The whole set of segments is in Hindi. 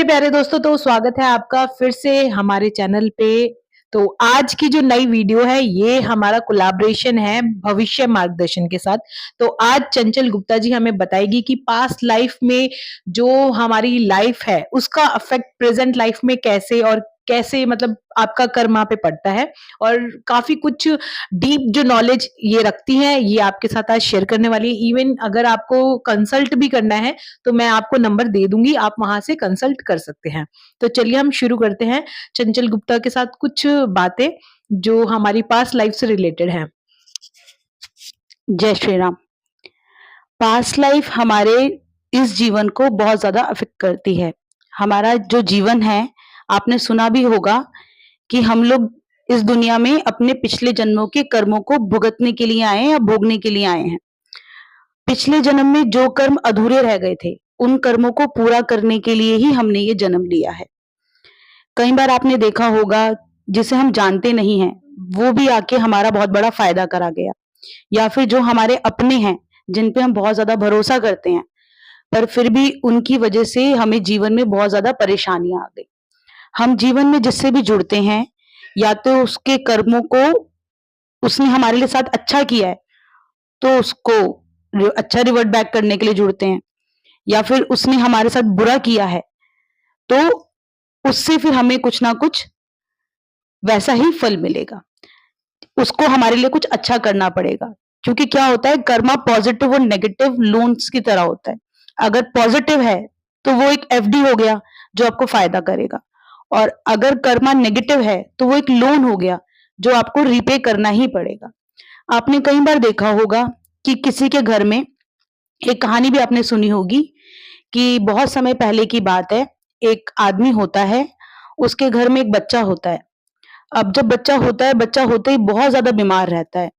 प्यारे दोस्तों, तो स्वागत है आपका फिर से हमारे चैनल पे। तो आज की जो नई वीडियो है ये हमारा कोलैबोरेशन है भविष्य मार्गदर्शन के साथ। तो आज चंचल गुप्ता जी हमें बताएगी कि पास्ट लाइफ में जो हमारी लाइफ है उसका अफेक्ट प्रेजेंट लाइफ में कैसे और कैसे मतलब आपका कर्म वहाँ पे पड़ता है। और काफी कुछ डीप जो नॉलेज ये रखती है ये आपके साथ आज शेयर करने वाली है। इवन अगर आपको कंसल्ट भी करना है तो मैं आपको नंबर दे दूंगी, आप वहां से कंसल्ट कर सकते हैं। तो चलिए हम शुरू करते हैं चंचल गुप्ता के साथ कुछ बातें जो हमारी पास्ट लाइफ से रिलेटेड हैं। जय श्री राम। पास्ट लाइफ हमारे इस जीवन को बहुत ज्यादा अफेक्ट करती है। हमारा जो जीवन है, आपने सुना भी होगा कि हम लोग इस दुनिया में अपने पिछले जन्मों के कर्मों को भुगतने के लिए आए हैं या भोगने के लिए आए हैं। पिछले जन्म में जो कर्म अधूरे रह गए थे उन कर्मों को पूरा करने के लिए ही हमने ये जन्म लिया है। कई बार आपने देखा होगा जिसे हम जानते नहीं हैं वो भी आके हमारा बहुत बड़ा फायदा करा गया, या फिर जो हमारे अपने हैं जिन पे हम बहुत ज्यादा भरोसा करते हैं पर फिर भी उनकी वजह से हमें जीवन में बहुत ज्यादा परेशानियां आ गई। हम जीवन में जिससे भी जुड़ते हैं या तो उसके कर्मों को उसने हमारे लिए साथ अच्छा किया है तो उसको अच्छा रिवर्ट बैक करने के लिए जुड़ते हैं, या फिर उसने हमारे साथ बुरा किया है तो उससे फिर हमें कुछ ना कुछ वैसा ही फल मिलेगा। उसको हमारे लिए कुछ अच्छा करना पड़ेगा, क्योंकि क्या होता है कर्मा पॉजिटिव और नेगेटिव लोन्स की तरह होता है। अगर पॉजिटिव है तो वो एक एफडी हो गया जो आपको फायदा करेगा, और अगर कर्मा नेगेटिव है तो वो एक लोन हो गया जो आपको रीपे करना ही पड़ेगा। आपने कई बार देखा होगा कि किसी के घर में, एक कहानी भी आपने सुनी होगी कि बहुत समय पहले की बात है, एक आदमी होता है, उसके घर में एक बच्चा होता है। अब जब बच्चा होता है, बच्चा होते ही बहुत ज्यादा बीमार रहता है।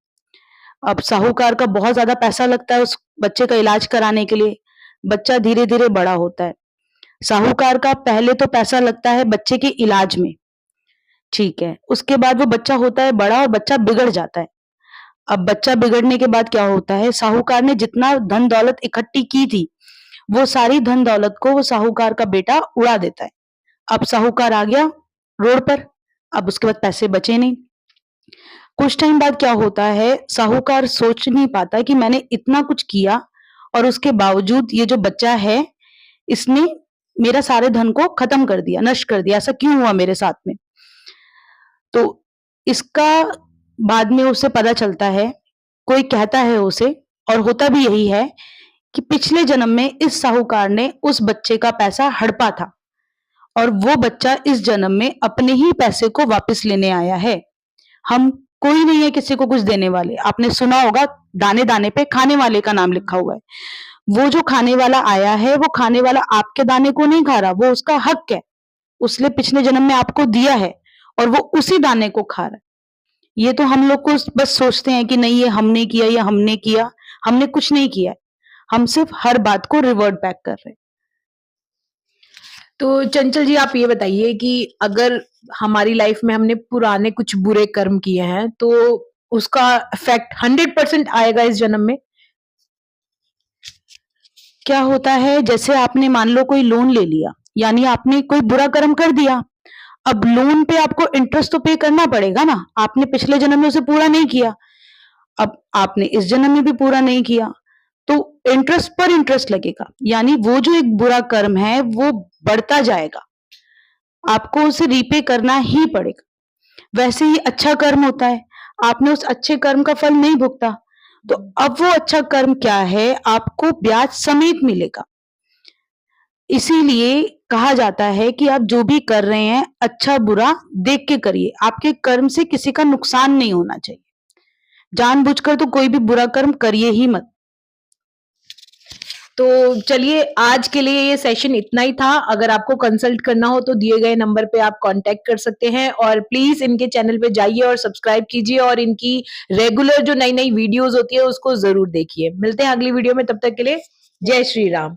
अब साहूकार का बहुत ज्यादा पैसा लगता है उस बच्चे का इलाज कराने के लिए। बच्चा धीरे धीरे बड़ा होता है। साहूकार का पहले तो पैसा लगता है बच्चे के इलाज में, ठीक है। उसके बाद वो बच्चा होता है बड़ा और बच्चा बिगड़ जाता है। अब बच्चा बिगड़ने के बाद क्या होता है, साहूकार ने जितना धन दौलत इकट्ठी की थी वो सारी धन दौलत को वो साहूकार का बेटा उड़ा देता है। अब साहूकार आ गया रोड पर, अब उसके बाद पैसे बचे नहीं। कुछ टाइम बाद क्या होता है, साहूकार सोच नहीं पाता कि मैंने इतना कुछ किया और उसके बावजूद ये जो बच्चा है इसने मेरा सारे धन को खत्म कर दिया, नष्ट कर दिया, ऐसा क्यों हुआ मेरे साथ में। तो इसका बाद में उसे पता चलता है, कोई कहता है उसे, और होता भी यही है कि पिछले जन्म में इस साहूकार ने उस बच्चे का पैसा हड़पा था और वो बच्चा इस जन्म में अपने ही पैसे को वापस लेने आया है। हम कोई नहीं है किसी को कुछ देने वाले। आपने सुना होगा दाने दाने पे खाने वाले का नाम लिखा हुआ है। वो जो खाने वाला आया है वो खाने वाला आपके दाने को नहीं खा रहा, वो उसका हक है। उसने पिछले जन्म में आपको दिया है और वो उसी दाने को खा रहा है। ये तो हम लोग को बस सोचते हैं कि नहीं ये हमने किया या हमने किया, हमने कुछ नहीं किया है। हम सिर्फ हर बात को रिवर्ट बैक कर रहे हैं। तो चंचल जी आप ये बताइए कि अगर हमारी लाइफ में हमने पुराने कुछ बुरे कर्म किए हैं तो उसका इफेक्ट 100% आएगा इस जन्म में। क्या होता है, जैसे आपने मान लो कोई लोन ले लिया, यानी आपने कोई बुरा कर्म कर दिया। अब लोन पे आपको इंटरेस्ट तो पे करना पड़ेगा ना, आपने पिछले जन्म में उसे पूरा नहीं किया, अब आपने इस जन्म में भी पूरा नहीं किया, तो इंटरेस्ट पर इंटरेस्ट लगेगा। यानी वो जो एक बुरा कर्म है वो बढ़ता जाएगा, आपको उसे रीपे करना ही पड़ेगा। वैसे ही अच्छा कर्म होता है, आपने उस अच्छे कर्म का फल नहीं भुगता तो अब वो अच्छा कर्म क्या है, आपको ब्याज समेत मिलेगा। इसीलिए कहा जाता है कि आप जो भी कर रहे हैं अच्छा बुरा देख के करिए, आपके कर्म से किसी का नुकसान नहीं होना चाहिए। जानबूझकर तो कोई भी बुरा कर्म करिए ही मत। तो चलिए आज के लिए ये सेशन इतना ही था। अगर आपको कंसल्ट करना हो तो दिए गए नंबर पे आप कांटेक्ट कर सकते हैं, और प्लीज इनके चैनल पे जाइए और सब्सक्राइब कीजिए और इनकी रेगुलर जो नई नई वीडियोस होती है उसको जरूर देखिए। मिलते हैं अगली वीडियो में, तब तक के लिए जय श्री राम।